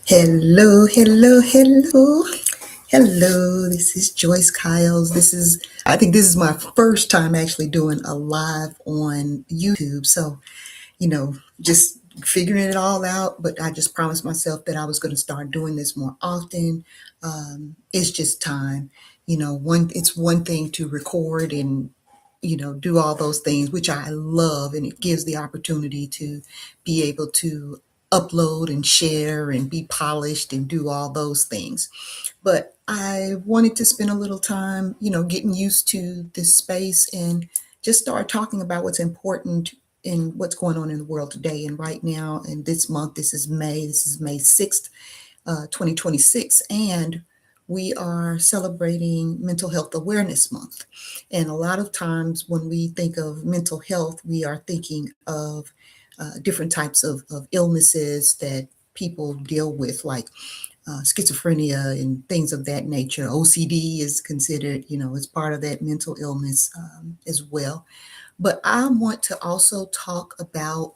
Hello, hello, hello. Hello, this is Joyce Kyles. I think this is my first time actually doing a live on YouTube. So, just figuring it all out. But I just promised myself that I was going to start doing this more often. It's just time. It's one thing to record and, do all those things, which I love. And it gives the opportunity to be able to upload and share and be polished and do all those things. But I wanted to spend a little time, getting used to this space and just start talking about what's important and what's going on in the world today. And right now, and this month, this is May 6th, 2026. And we are celebrating Mental Health Awareness Month. And a lot of times when we think of mental health, we are thinking of different types of illnesses that people deal with, like schizophrenia and things of that nature. OCD is considered, as part of that mental illness as well. But I want to also talk about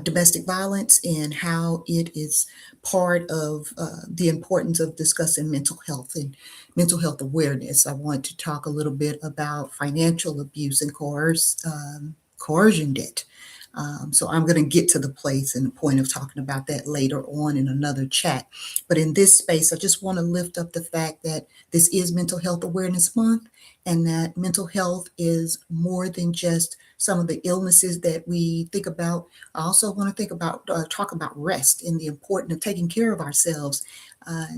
domestic violence and how it is part of the importance of discussing mental health and mental health awareness. I want to talk a little bit about financial abuse and coercion debt. So I'm going to get to the place and the point of talking about that later on in another chat. But in this space, I just want to lift up the fact that this is Mental Health Awareness Month and that mental health is more than just some of the illnesses that we think about. I also want to talk about rest and the importance of taking care of ourselves,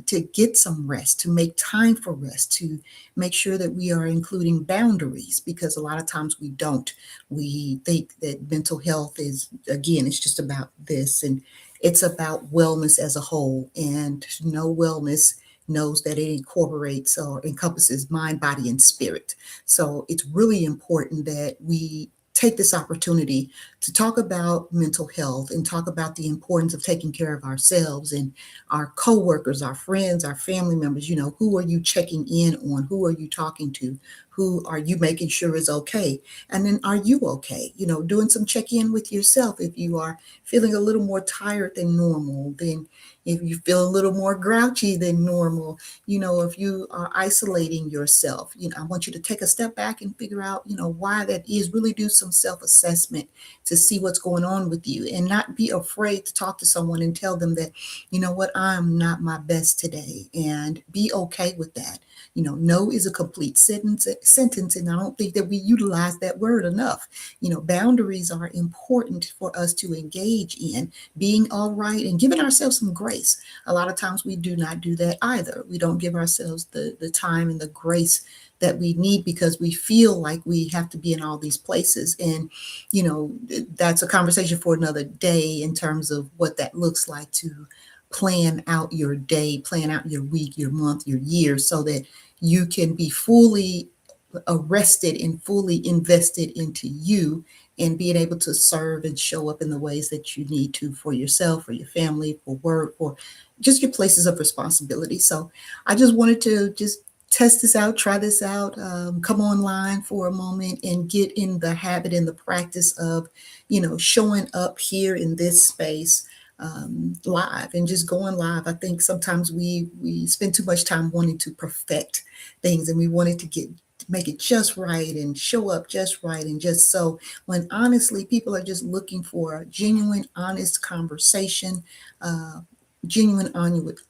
to get some rest, to make time for rest, to make sure that we are including boundaries, because a lot of times we don't. We think that mental health is, again, it's just about this, and it's about wellness as a whole. And no wellness knows that it incorporates or encompasses mind, body, and spirit. So it's really important that we take this opportunity to talk about mental health and talk about the importance of taking care of ourselves and our coworkers, our friends, our family members. Who are you checking in on? Who are you talking to? Who are you making sure is okay? And then, are you okay? Doing some check in with yourself. If you are feeling a little more tired than normal, then if you feel a little more grouchy than normal, if you are isolating yourself, I want you to take a step back and figure out, why that is. Really do some self-assessment to see what's going on with you, and not be afraid to talk to someone and tell them that, what, I'm not my best today, and be okay with that. No is a complete sentence, and I don't think that we utilize that word enough. Boundaries are important for us to engage in being all right and giving ourselves some grace. A lot of times we do not do that either. We don't give ourselves the time and the grace that we need, because we feel like we have to be in all these places. And, that's a conversation for another day in terms of what that looks like to plan out your day, plan out your week, your month, your year, so that you can be fully arrested and fully invested into you, and being able to serve and show up in the ways that you need to for yourself, for your family, for work, or just your places of responsibility. So I just wanted to just test this out, try this out, come online for a moment and get in the habit and the practice of, showing up here in this space, live, and just going live. I think sometimes we spend too much time wanting to perfect things, and we wanted to make it just right and show up just right, and just so, when honestly people are just looking for a genuine, honest conversation, uh, genuine,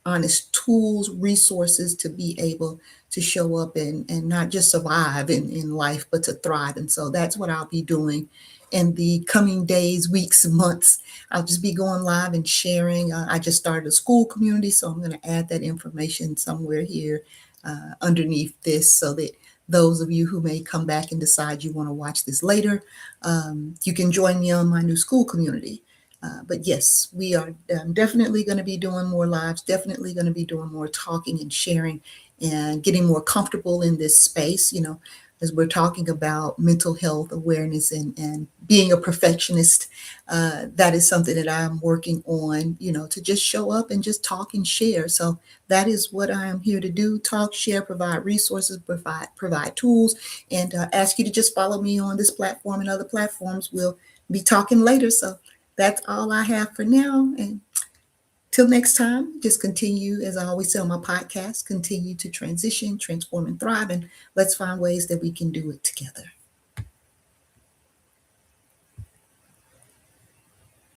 honest tools, resources to be able to show up and not just survive in life, but to thrive. And so that's what I'll be doing in the coming days, weeks, months. I'll just be going live and sharing. I just started a school community, so I'm going to add that information somewhere here underneath this, so that those of you who may come back and decide you want to watch this later, you can join me on my new school community. But yes, we are definitely going to be doing more lives, definitely going to be doing more talking and sharing and getting more comfortable in this space, as we're talking about mental health awareness and being a perfectionist. That is something that I'm working on, to just show up and just talk and share. So that is what I am here to do: talk, share, provide resources, provide tools, and ask you to just follow me on this platform and other platforms. We'll be talking later. So that's all I have for now. And Till next time, just continue, as I always say on my podcast, continue to transition, transform, and thrive. And let's find ways that we can do it together.